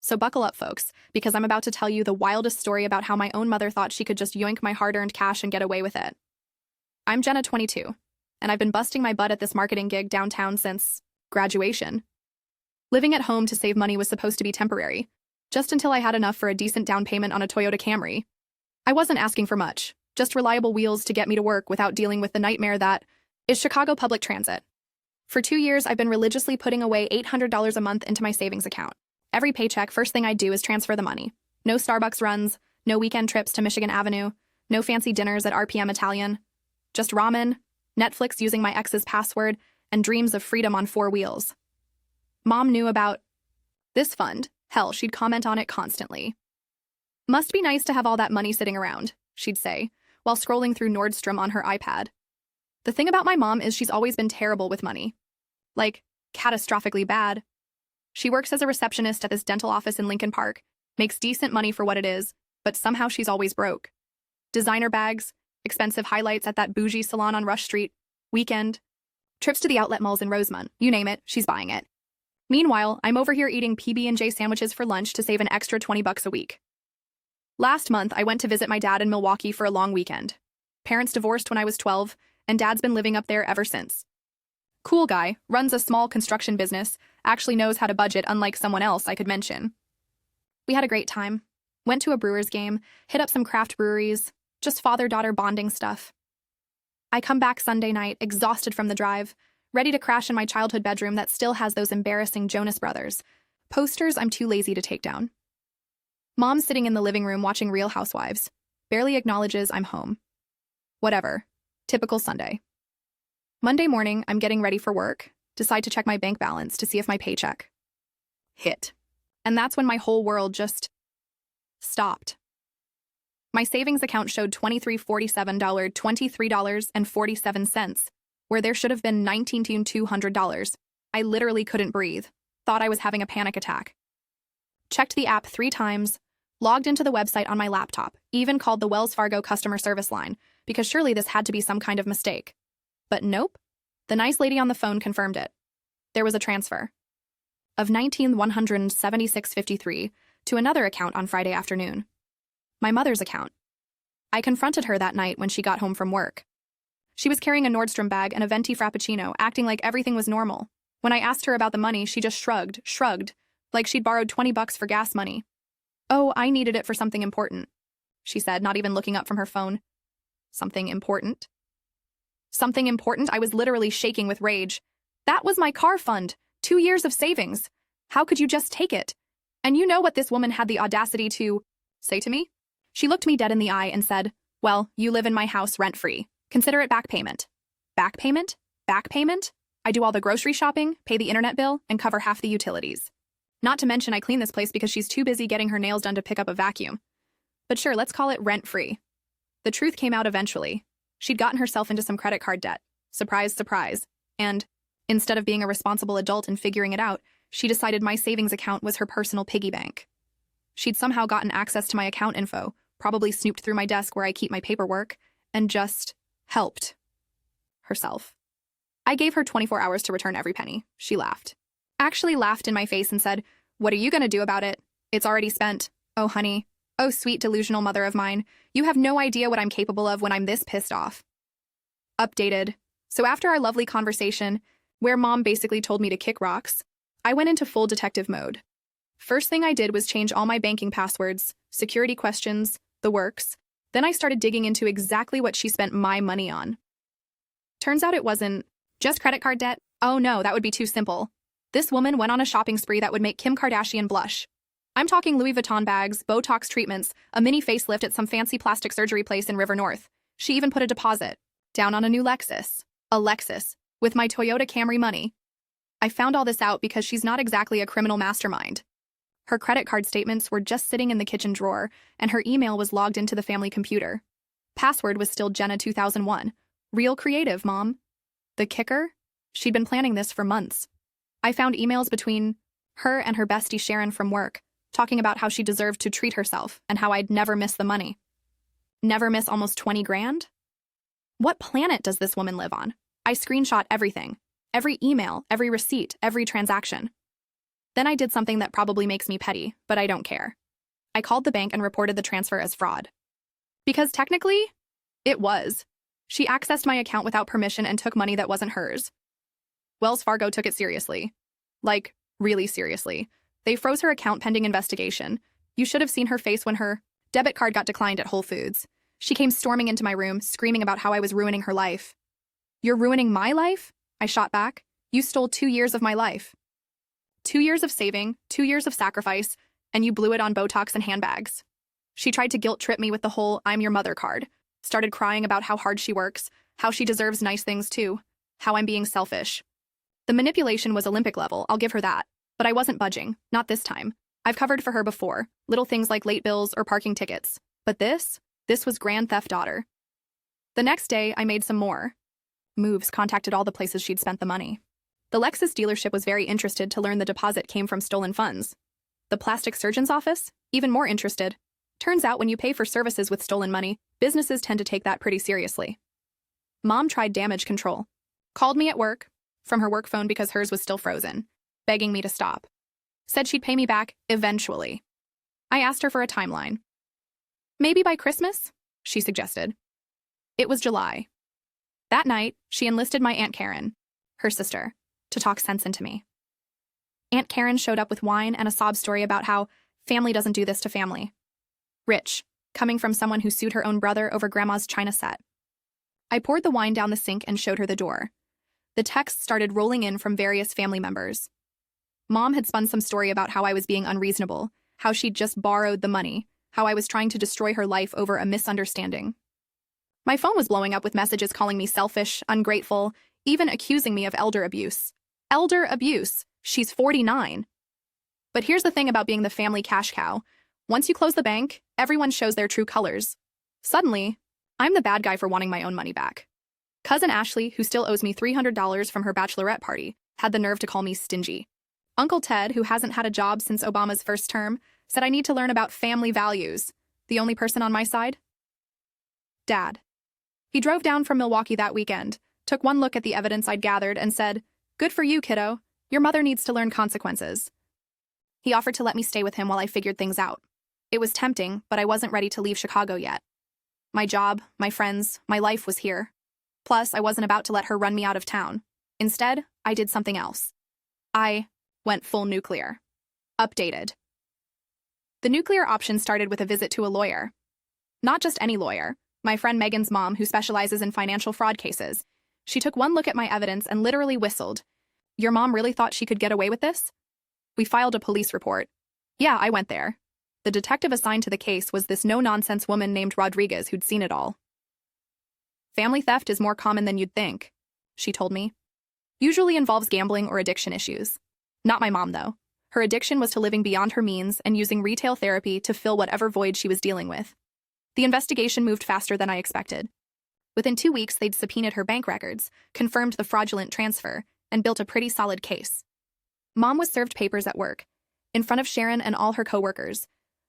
So buckle up, folks, because I'm about to tell you the wildest story about how my own mother thought she could just yoink my hard-earned cash and get away with it. I'm Jenna, 22, and I've been busting my butt at this marketing gig downtown since graduation. Living at home to save money was supposed to be temporary, just until I had enough for a decent down payment on a Toyota Camry. I wasn't asking for much, just reliable wheels to get me to work without dealing with the nightmare that is Chicago public transit. For 2 years, I've been religiously putting away $800 a month into my savings account. Every paycheck, first thing I do is transfer the money. No Starbucks runs, no weekend trips to Michigan Avenue, no fancy dinners at RPM Italian. Just ramen, Netflix using my ex's password, and dreams of freedom on 4 wheels. Mom knew about this fund. Hell, she'd comment on it constantly. Must be nice to have all that money sitting around, she'd say, while scrolling through Nordstrom on her iPad. The thing about my mom is she's always been terrible with money. Like, catastrophically bad. She works as a receptionist at this dental office in Lincoln Park, makes decent money for what it is, but somehow she's always broke. Designer bags, expensive highlights at that bougie salon on Rush Street, weekend, trips to the outlet malls in Rosemont, you name it, she's buying it. Meanwhile, I'm over here eating PB&J sandwiches for lunch to save an extra $20 a week. Last month, I went to visit my dad in Milwaukee for a long weekend. Parents divorced when I was 12, and dad's been living up there ever since. Cool guy, runs a small construction business, actually knows how to budget unlike someone else I could mention. We had a great time. Went to a Brewers game, hit up some craft breweries, just father-daughter bonding stuff. I come back Sunday night, exhausted from the drive, ready to crash in my childhood bedroom that still has those embarrassing Jonas Brothers posters I'm too lazy to take down. Mom's sitting in the living room watching Real Housewives, barely acknowledges I'm home. Whatever. Typical Sunday. Monday morning, I'm getting ready for work, decide to check my bank balance to see if my paycheck hit. And that's when my whole world just stopped. My savings account showed $23.47, where there should have been $19,200. I literally couldn't breathe, thought I was having a panic attack. Checked the app 3 times, logged into the website on my laptop, even called the Wells Fargo customer service line, because surely this had to be some kind of mistake. But nope, the nice lady on the phone confirmed it. There was a transfer of $19,176.53 to another account on Friday afternoon. My mother's account. I confronted her that night when she got home from work. She was carrying a Nordstrom bag and a venti frappuccino, acting like everything was normal. When I asked her about the money, she just shrugged, like she'd borrowed $20 for gas money. Oh, I needed it for something important, she said, not even looking up from her phone. Something important? Something important? I was literally shaking with rage. That was my car fund, 2 years of savings. How could you just take it? And you know what this woman had the audacity to say to me? She looked me dead in the eye and said, "Well, you live in my house rent-free. Consider it back payment." Back payment? Back payment? I do all the grocery shopping, pay the internet bill, and cover half the utilities. Not to mention I clean this place because she's too busy getting her nails done to pick up a vacuum. But sure, let's call it rent-free. The truth came out eventually. She'd gotten herself into some credit card debt. Surprise, surprise. And instead of being a responsible adult and figuring it out, she decided my savings account was her personal piggy bank. She'd somehow gotten access to my account info, probably snooped through my desk where I keep my paperwork, and just helped herself. I gave her 24 hours to return every penny. She laughed. Actually laughed in my face and said, "What are you going to do about it? It's already spent. Oh, honey. Oh, sweet delusional mother of mine. You have no idea what I'm capable of when I'm this pissed off." Updated. So after our lovely conversation, where Mom basically told me to kick rocks, I went into full detective mode. First thing I did was change all my banking passwords, security questions, the works. Then I started digging into exactly what she spent my money on. Turns out it wasn't just credit card debt. Oh no, that would be too simple. This woman went on a shopping spree that would make Kim Kardashian blush. I'm talking Louis Vuitton bags, Botox treatments, a mini facelift at some fancy plastic surgery place in River North. She even put a deposit down on a new Lexus. A Lexus, with my Toyota Camry money. I found all this out because she's not exactly a criminal mastermind. Her credit card statements were just sitting in the kitchen drawer, and her email was logged into the family computer. Password was still Jenna 2001. Real creative, Mom. The kicker? She'd been planning this for months. I found emails between her and her bestie Sharon from work, talking about how she deserved to treat herself and how I'd never miss the money. Never miss almost 20 grand? What planet does this woman live on? I screenshot everything. Every email, every receipt, every transaction. Then I did something that probably makes me petty, but I don't care. I called the bank and reported the transfer as fraud. Because technically, it was. She accessed my account without permission and took money that wasn't hers. Wells Fargo took it seriously. Like, really seriously. They froze her account pending investigation. You should have seen her face when her debit card got declined at Whole Foods. She came storming into my room, screaming about how I was ruining her life. You're ruining my life? I shot back. You stole 2 years of my life. 2 years of saving, 2 years of sacrifice, and you blew it on Botox and handbags. She tried to guilt-trip me with the whole "I'm your mother" card. Started crying about how hard she works, how she deserves nice things too, how I'm being selfish. The manipulation was Olympic level, I'll give her that. But I wasn't budging, not this time. I've covered for her before, little things like late bills or parking tickets. But this was grand theft daughter. The next day, I made some more moves, contacted all the places she'd spent the money. The Lexus dealership was very interested to learn the deposit came from stolen funds. The plastic surgeon's office? Even more interested. Turns out when you pay for services with stolen money, businesses tend to take that pretty seriously. Mom tried damage control. Called me at work, from her work phone because hers was still frozen, begging me to stop. Said she'd pay me back eventually. I asked her for a timeline. Maybe by Christmas, she suggested. It was July. That night, she enlisted my Aunt Karen, her sister, to talk sense into me. Aunt Karen showed up with wine and a sob story about how family doesn't do this to family. Rich, coming from someone who sued her own brother over grandma's china set. I poured the wine down the sink and showed her the door. The texts started rolling in from various family members. Mom had spun some story about how I was being unreasonable, how she'd just borrowed the money, how I was trying to destroy her life over a misunderstanding. My phone was blowing up with messages calling me selfish, ungrateful, even accusing me of elder abuse. Elder abuse. She's 49. But here's the thing about being the family cash cow. Once you close the bank, everyone shows their true colors. Suddenly, I'm the bad guy for wanting my own money back. Cousin Ashley, who still owes me $300 from her bachelorette party, had the nerve to call me stingy. Uncle Ted, who hasn't had a job since Obama's first term, said I need to learn about family values. The only person on my side? Dad. He drove down from Milwaukee that weekend, took one look at the evidence I'd gathered, and said, "Good for you, kiddo. Your mother needs to learn consequences." He offered to let me stay with him while I figured things out. It was tempting, but I wasn't ready to leave Chicago yet. My job, my friends, my life was here. Plus, I wasn't about to let her run me out of town. Instead, I did something else. I went full nuclear. Updated. The nuclear option started with a visit to a lawyer. Not just any lawyer. My friend Megan's mom, who specializes in financial fraud cases. She took one look at my evidence and literally whistled. "Your mom really thought she could get away with this?" We filed a police report. Yeah, I went there. The detective assigned to the case was this no-nonsense woman named Rodriguez who'd seen it all. "Family theft is more common than you'd think," she told me. "Usually involves gambling or addiction issues. Not my mom, though. Her addiction was to living beyond her means and using retail therapy to fill whatever void she was dealing with. The investigation moved faster than I expected. Within 2 weeks, they'd subpoenaed her bank records, confirmed the fraudulent transfer, and built a pretty solid case. Mom was served papers at work, in front of Sharon and all her coworkers.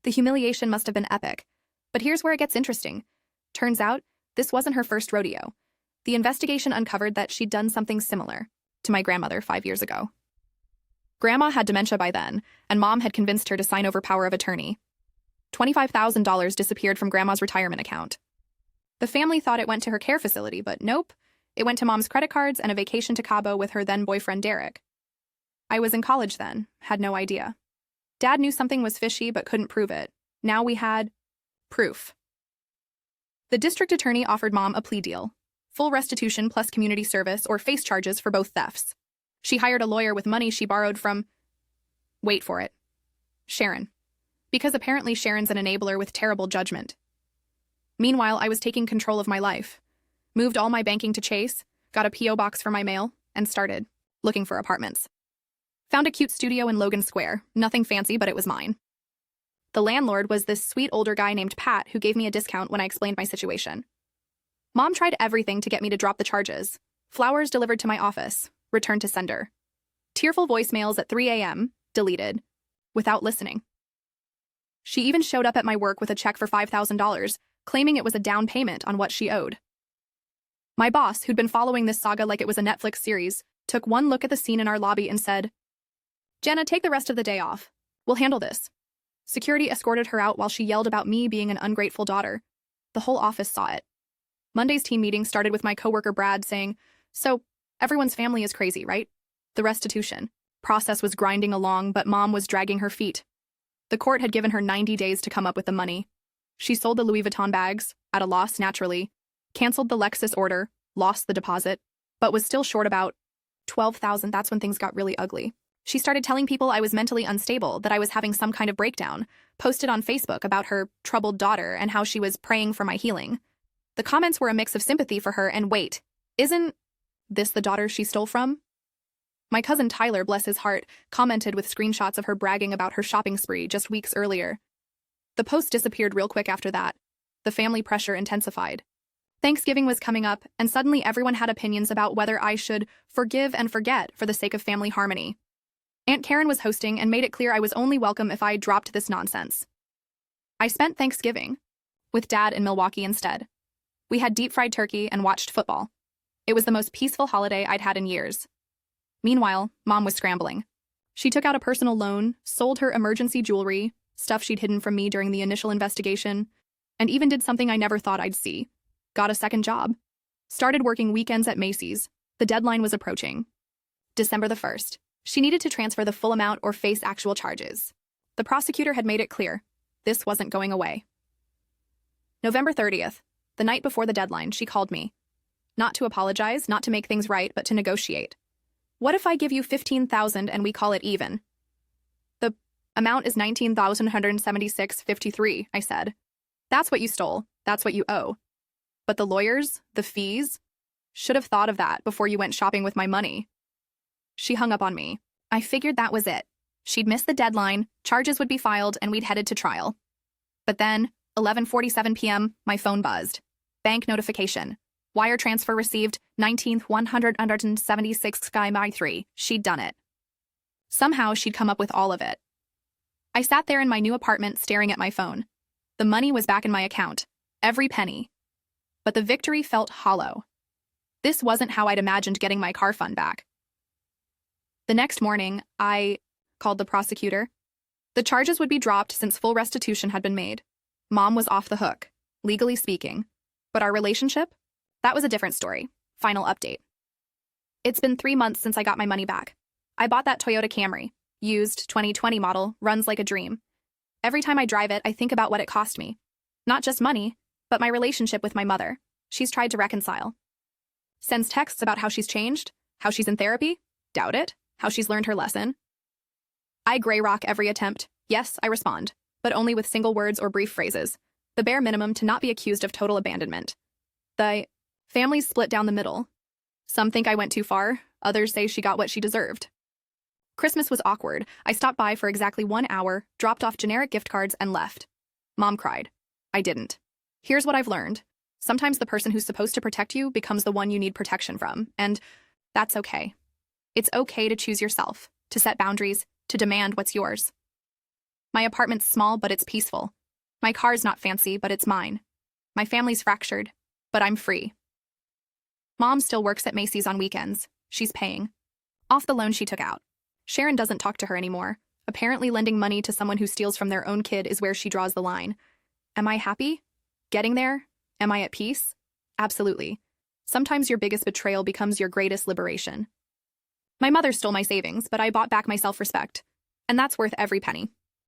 The humiliation must have been epic. But here's where it gets interesting. Turns out, this wasn't her first rodeo. The investigation uncovered that she'd done something similar to my grandmother 5 years ago. Grandma had dementia by then, and Mom had convinced her to sign over power of attorney. $25,000 disappeared from Grandma's retirement account. The family thought it went to her care facility, but nope. It went to Mom's credit cards and a vacation to Cabo with her then-boyfriend Derek. I was in college then, had no idea. Dad knew something was fishy but couldn't prove it. Now we had proof. The district attorney offered Mom a plea deal. Full restitution plus community service or face charges for both thefts. She hired a lawyer with money she borrowed from, wait for it, Sharon. Because apparently Sharon's an enabler with terrible judgment. Meanwhile, I was taking control of my life. Moved all my banking to Chase, got a P.O. box for my mail, and started looking for apartments. Found a cute studio in Logan Square. Nothing fancy, but it was mine. The landlord was this sweet older guy named Pat who gave me a discount when I explained my situation. Mom tried everything to get me to drop the charges. Flowers delivered to my office. Returned to sender. Tearful voicemails at 3 a.m. Deleted. Without listening. She even showed up at my work with a check for $5,000, claiming it was a down payment on what she owed. My boss, who'd been following this saga like it was a Netflix series, took one look at the scene in our lobby and said, Jana, take the rest of the day off. We'll handle this. Security escorted her out while she yelled about me being an ungrateful daughter. The whole office saw it. Monday's team meeting started with my coworker Brad saying, "So, everyone's family is crazy, right?" The restitution process was grinding along, but Mom was dragging her feet. The court had given her 90 days to come up with the money. She sold the Louis Vuitton bags, at a loss naturally, canceled the Lexus order, lost the deposit, but was still short about $12,000. That's when things got really ugly. She started telling people I was mentally unstable, that I was having some kind of breakdown, posted on Facebook about her troubled daughter and how she was praying for my healing. The comments were a mix of sympathy for her and wait, isn't this the daughter she stole from? My cousin Tyler, bless his heart, commented with screenshots of her bragging about her shopping spree just weeks earlier. The post disappeared real quick after that. The family pressure intensified. Thanksgiving was coming up, and suddenly everyone had opinions about whether I should forgive and forget for the sake of family harmony. Aunt Karen was hosting and made it clear I was only welcome if I dropped this nonsense. I spent Thanksgiving with Dad in Milwaukee instead. We had deep-fried turkey and watched football. It was the most peaceful holiday I'd had in years. Meanwhile, Mom was scrambling. She took out a personal loan, sold her emergency jewelry, stuff she'd hidden from me during the initial investigation, and even did something I never thought I'd see. Got a second job. Started working weekends at Macy's. The deadline was approaching. December the 1st. She needed to transfer the full amount or face actual charges. The prosecutor had made it clear. This wasn't going away. November 30th, the night before the deadline, she called me. Not to apologize, not to make things right, but to negotiate. "What if I give you $15,000 and we call it even?" "The amount is $19,176.53, I said. "That's what you stole. That's what you owe. But the lawyers, the fees, should have thought of that before you went shopping with my money." She hung up on me. I figured that was it. She'd missed the deadline, charges would be filed, and we'd headed to trial. But then, 11:47 p.m., my phone buzzed. Bank notification. Wire transfer received, 19,176 Sky My 3. She'd done it. Somehow, she'd come up with all of it. I sat there in my new apartment staring at my phone. The money was back in my account. Every penny. But the victory felt hollow. This wasn't how I'd imagined getting my car fund back. The next morning, I called the prosecutor. The charges would be dropped since full restitution had been made. Mom was off the hook, legally speaking. But our relationship? That was a different story. Final update. It's been 3 months since I got my money back. I bought that Toyota Camry, used 2020 model, runs like a dream. Every time I drive it, I think about what it cost me. Not just money, but my relationship with my mother. She's tried to reconcile. Sends texts about how she's changed, how she's in therapy. Doubt it. How she's learned her lesson. I gray rock every attempt. Yes, I respond, but only with single words or brief phrases. The bare minimum to not be accused of total abandonment. The family's split down the middle. Some think I went too far. Others say she got what she deserved. Christmas was awkward. I stopped by for exactly 1 hour, dropped off generic gift cards, and left. Mom cried. I didn't. Here's what I've learned. Sometimes the person who's supposed to protect you becomes the one you need protection from, and that's okay. It's okay to choose yourself, to set boundaries, to demand what's yours. My apartment's small, but it's peaceful. My car's not fancy, but it's mine. My family's fractured, but I'm free. Mom still works at Macy's on weekends. She's paying off the loan she took out. Sharon doesn't talk to her anymore. Apparently lending money to someone who steals from their own kid is where she draws the line. Am I happy? Getting there? Am I at peace? Absolutely. Sometimes your biggest betrayal becomes your greatest liberation. My mother stole my savings, but I bought back my self-respect. And that's worth every penny.